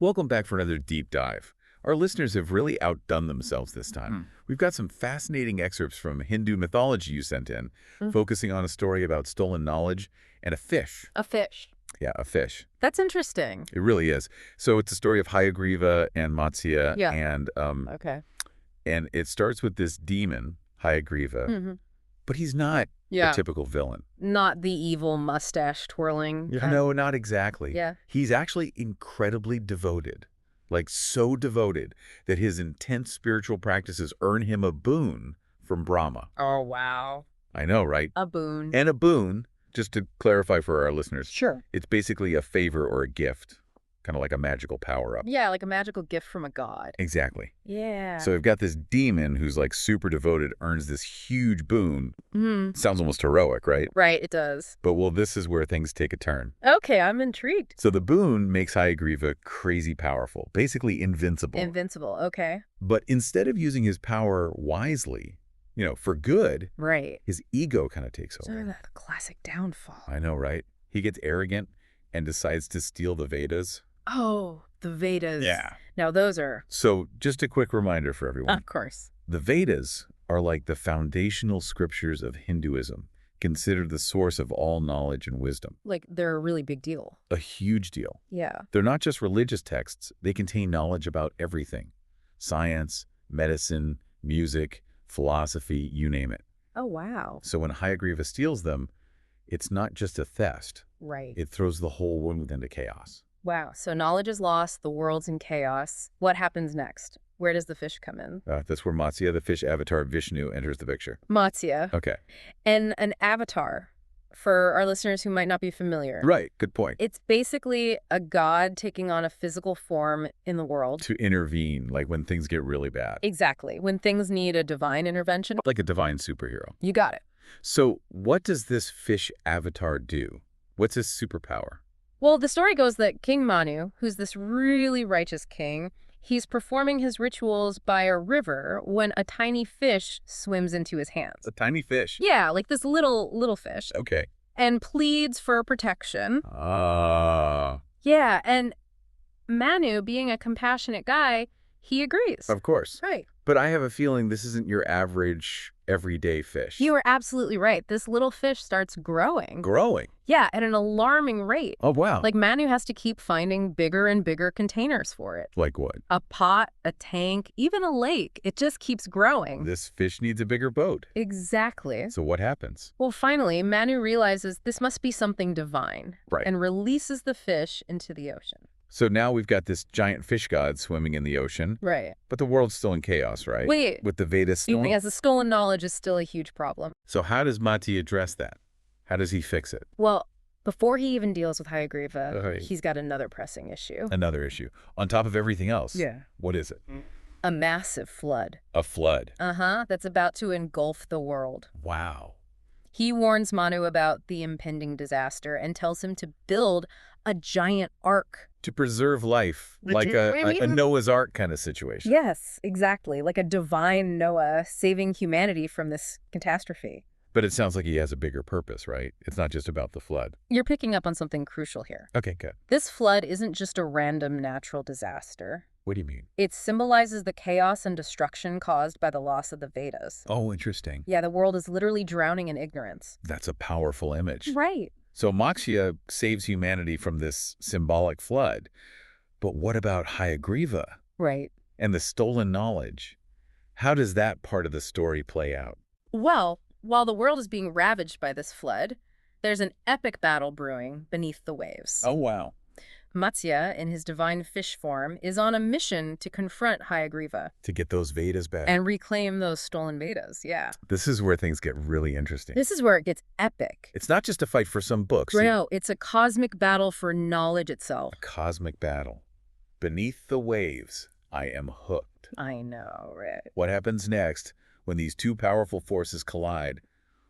Welcome back for another deep dive. Our listeners have really outdone themselves this time. We've got some fascinating excerpts from Hindu mythology you sent in, focusing on a story about stolen knowledge and a fish. A fish. Yeah, a fish. That's interesting. It really is. So it's a story of Hygrive and Matsya, Yeah. and Okay. it starts with this demon, Hygrive, but he's not Yeah. a typical villain. Not the evil mustache twirling. kind- No, not exactly. Yeah. He's actually incredibly devoted, like so devoted that his intense spiritual practices earn him a boon from Brahma. Oh, wow. I know, right? A boon. And a boon, just to clarify for our listeners, Sure. it's basically a favor or a gift, kind of like a magical power-up. Yeah, like a magical gift from a god. Exactly. Yeah. So we've got this demon who's like super devoted, earns this huge boon. Sounds almost heroic, right? Right, it does. But well, this is where things take a turn. Okay, I'm intrigued. So the boon makes Hygrive crazy powerful, basically invincible. Invincible. Okay. But instead of using his power wisely, for good, Right. his ego kind of takes So over. the classic downfall. I know, right? He gets arrogant and decides to steal the Vedas. Oh, the Vedas. Yeah. Now those are, So just a quick reminder for everyone. of course. The Vedas are like the foundational scriptures of Hinduism, considered the source of all knowledge and wisdom. Like they're a really big deal. A huge deal. Yeah. They're not just religious texts. They contain knowledge about everything. Science, medicine, music, philosophy, you name it. Oh, wow. So when Hygrive steals them, it's not just a theft. Right. It throws the whole world into chaos. Wow. So knowledge is lost, the world's in chaos. What happens next? Where does the fish come in? That's where Matsya, the fish avatar Vishnu, enters the picture. Matsya. Okay. And an avatar, for our listeners who might not be familiar. Right. Good point. It's basically a god taking on a physical form in the world. To intervene, like when things get really bad. Exactly. When things need a divine intervention. Like a divine superhero. You got it. So what does this fish avatar do? What's his superpower? Well, the story goes that King Manu, who's this really righteous king, he's performing his rituals by a river when a tiny fish swims into his hands. A tiny fish. Yeah, like this little fish. Okay. And pleads for protection. Ah. Yeah, and Manu, being a compassionate guy, he agrees. Of course. Right. But I have a feeling this isn't your average everyday fish. You are absolutely right. This little fish starts growing. Growing. Yeah, at an alarming rate. Oh, wow. Like Manu has to keep finding bigger and bigger containers for it. Like what? A pot, a tank, even a lake. It just keeps growing. This fish needs a bigger boat. Exactly. So what happens? Well, finally, Manu realizes this must be something divine. Right. And releases the fish into the ocean. So now we've got this giant fish god swimming in the ocean, Right. but the world's still in chaos, right? Wait. With the Vedas storm. Yes, the stolen knowledge is still a huge problem. So how does Mati address that? How does he fix it? Well, before he even deals with Hygrive, Right. he's got another pressing issue. Another issue. On top of everything else. Yeah. What is it? A massive flood. A flood. That's about to engulf the world. Wow. He warns Manu about the impending disaster and tells him to build a giant ark. To preserve life, like a Noah's Ark kind of situation. Yes, exactly. Like a divine Noah saving humanity from this catastrophe. But it sounds like he has a bigger purpose, right? It's not just about the flood. You're picking up on something crucial here. Okay, good. This flood isn't just a random natural disaster. What do you mean? It symbolizes the chaos and destruction caused by the loss of the Vedas. Oh, interesting. Yeah, the world is literally drowning in ignorance. That's a powerful image. Right. So Matsya saves humanity from this symbolic flood. But what about Hygrive Right. and the stolen knowledge? How does that part of the story play out? Well, while the world is being ravaged by this flood, there's an epic battle brewing beneath the waves. Oh, wow. Matsya, in his divine fish form, is on a mission to confront Hygrive To get those Vedas back. and reclaim those stolen Vedas. Yeah. This is where things get really interesting. This is where it gets epic. It's not just a fight for some books. No, it's a cosmic battle for knowledge itself. A cosmic battle. Beneath the waves, I am hooked. I know, right? What happens next when these two powerful forces collide?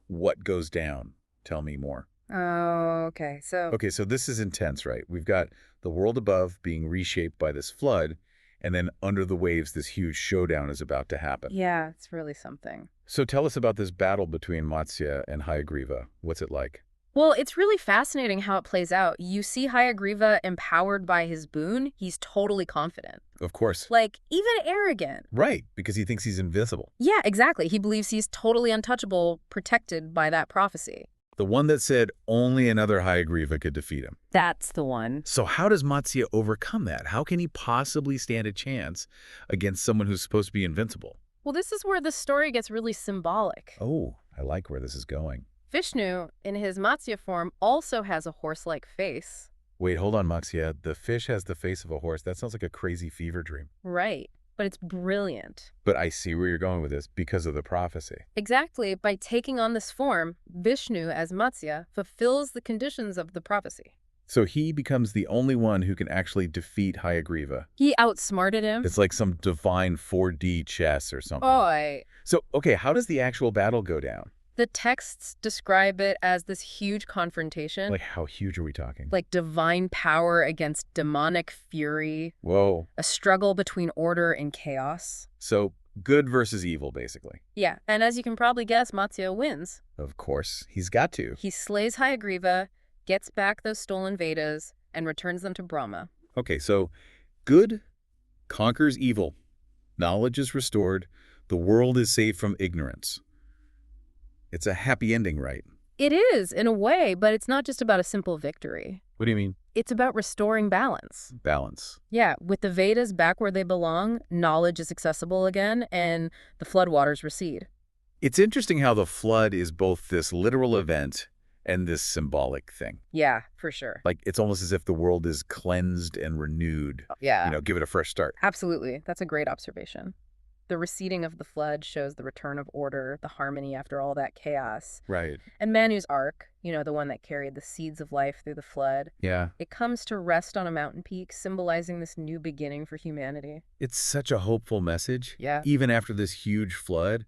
What goes down? Tell me more. Oh, okay. Okay, so this is intense, right? We've got the world above being reshaped by this flood, and then under the waves, this huge showdown is about to happen. Yeah, it's really something. So tell us about this battle between Matsya and Hygrive. What's it like? Well, it's really fascinating how it plays out. You see Hygrive empowered by his boon. He's totally confident. Of course. Like, even arrogant. Right, because he thinks he's invisible. Yeah, exactly. He believes he's totally untouchable, protected by that prophecy. The one that said only another Hygrive could defeat him. That's the one. So how does Matsya overcome that? How can he possibly stand a chance against someone who's supposed to be invincible? Well, this is where the story gets really symbolic. Oh, I like where this is going. Vishnu, in his Matsya form, also has a horse-like face. Wait, hold on, Matsya. The fish has the face of a horse. That sounds like a crazy fever dream. Right. But it's brilliant. But I see where you're going with this because of the prophecy. Exactly. By taking on this form, Vishnu, as Matsya, fulfills the conditions of the prophecy. So he becomes the only one who can actually defeat Hygrive. He outsmarted him. It's like some divine 4D chess or something. Oh, So, okay, how does the actual battle go down? the texts describe it as this huge confrontation. Like, how huge are we talking? Like divine power against demonic fury. Whoa. A struggle between order and chaos. So, good versus evil, basically. Yeah, and as you can probably guess, Matsya wins. Of course, he's got to. He slays Hygrive, gets back those stolen Vedas, and returns them to Brahma. Okay, so good conquers evil. Knowledge is restored. The world is saved from ignorance. It's a happy ending, right? It is, in a way, but it's not just about a simple victory. What do you mean? It's about restoring balance. Balance. Yeah, with the Vedas back where they belong, knowledge is accessible again, and the floodwaters recede. It's interesting how the flood is both this literal event and this symbolic thing. Yeah, for sure. Like, it's almost as if the world is cleansed and renewed. Yeah, Give it a fresh start. absolutely. That's a great observation. The receding of the flood shows the return of order, the harmony after all that chaos. Right. And Manu's ark, the one that carried the seeds of life through the flood, Yeah. it comes to rest on a mountain peak, symbolizing this new beginning for humanity. It's such a hopeful message. Yeah. Even after this huge flood,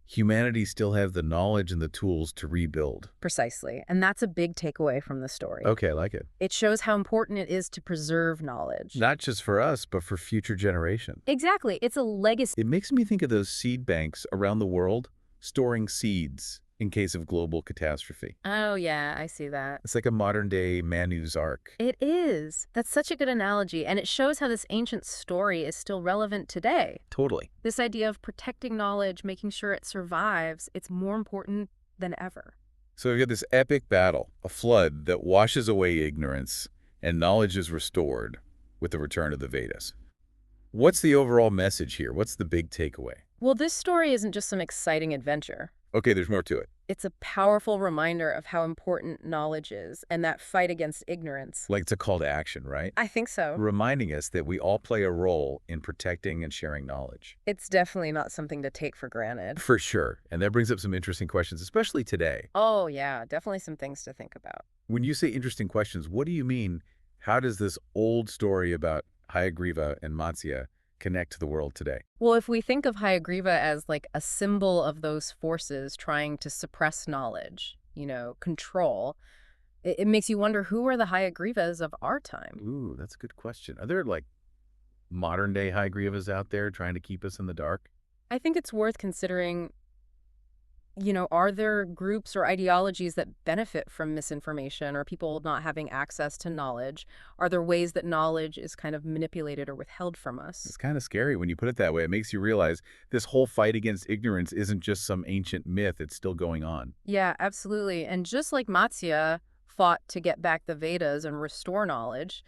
humanity still has the knowledge and the tools to rebuild. Precisely. And that's a big takeaway from the story. Okay, I like it. It shows how important it is to preserve knowledge. Not just for us, but for future generations. Exactly. It's a legacy. It makes me think of those seed banks around the world storing seeds in case of global catastrophe. Oh, yeah, I see that. It's like a modern-day Manu's Ark. It is. That's such a good analogy, and it shows how this ancient story is still relevant today. Totally. This idea of protecting knowledge, making sure it survives, it's more important than ever. So we've got this epic battle, a flood that washes away ignorance, and knowledge is restored with the return of the Vedas. What's the overall message here? What's the big takeaway? Well, this story isn't just some exciting adventure. Okay, there's more to it. It's a powerful reminder of how important knowledge is and that fight against ignorance. Like it's a call to action, right? I think so. Reminding us that we all play a role in protecting and sharing knowledge. It's definitely not something to take for granted. For sure. And that brings up some interesting questions, especially today. Oh, yeah, definitely some things to think about. When you say interesting questions, what do you mean? How does this old story about Hygrive and Matsya connect to the world today? Well, if we think of Hygrive as like a symbol of those forces trying to suppress knowledge, control, it makes you wonder, who are the Hygrives of our time? Ooh, that's a good question. Are there like modern day Hygrives out there trying to keep us in the dark? I think it's worth considering, are there groups or ideologies that benefit from misinformation or people not having access to knowledge? Are there ways that knowledge is kind of manipulated or withheld from us? It's kind of scary when you put it that way. It makes you realize this whole fight against ignorance isn't just some ancient myth. It's still going on. Yeah, absolutely. And just like Matsya fought to get back the Vedas and restore knowledge,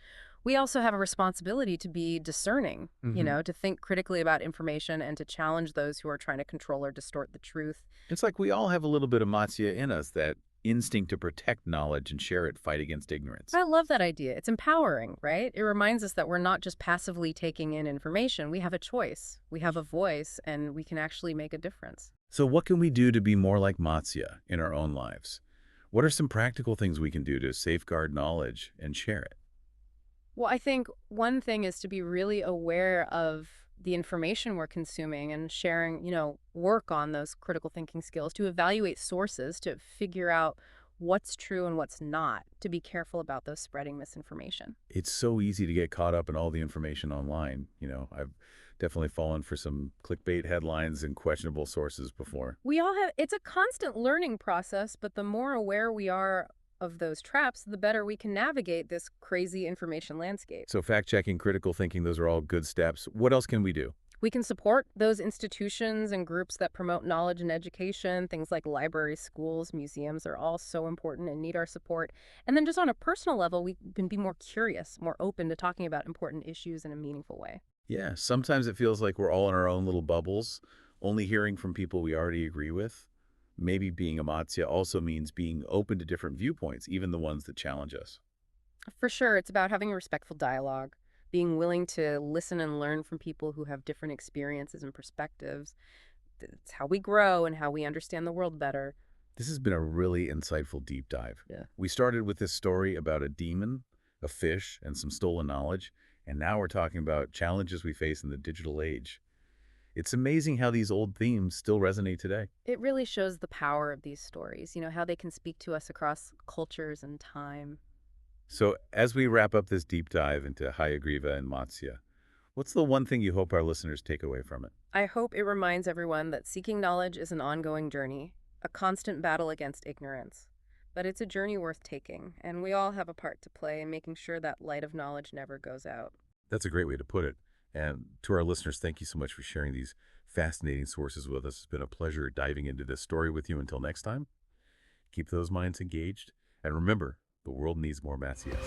we also have a responsibility to be discerning, to think critically about information and to challenge those who are trying to control or distort the truth. It's like we all have a little bit of Matsya in us, that instinct to protect knowledge and share it, fight against ignorance. I love that idea. It's empowering, right? It reminds us that we're not just passively taking in information. We have a choice, we have a voice, and we can actually make a difference. So what can we do to be more like Matsya in our own lives? What are some practical things we can do to safeguard knowledge and share it? Well, I think one thing is to be really aware of the information we're consuming and sharing, work on those critical thinking skills, to evaluate sources, to figure out what's true and what's not, to be careful about those spreading misinformation. It's so easy to get caught up in all the information online. I've definitely fallen for some clickbait headlines and questionable sources before. We all have, it's a constant learning process, but the more aware we are of those traps, the better we can navigate this crazy information landscape. So fact-checking, critical thinking, those are all good steps. What else can we do? We can support those institutions and groups that promote knowledge and education. Things like libraries, schools, museums are all so important and need our support. And then just on a personal level, we can be more curious, more open to talking about important issues in a meaningful way. Yeah, sometimes it feels like we're all in our own little bubbles, only hearing from people we already agree with. Maybe being a Matsya also means being open to different viewpoints, even the ones that challenge us. For sure, it's about having a respectful dialogue, being willing to listen and learn from people who have different experiences and perspectives. It's how we grow and how we understand the world better. This has been a really insightful deep dive. Yeah. We started with this story about a demon, a fish, and some stolen knowledge, and now we're talking about challenges we face in the digital age. It's amazing how these old themes still resonate today. It really shows the power of these stories, how they can speak to us across cultures and time. So as we wrap up this deep dive into Hygrive and Matsya, what's the one thing you hope our listeners take away from it? I hope it reminds everyone that seeking knowledge is an ongoing journey, a constant battle against ignorance. But it's a journey worth taking, and we all have a part to play in making sure that light of knowledge never goes out. That's a great way to put it. And to our listeners, thank you so much for sharing these fascinating sources with us. It's been a pleasure diving into this story with you. Until next time, keep those minds engaged. And remember, the world needs more Matsyas.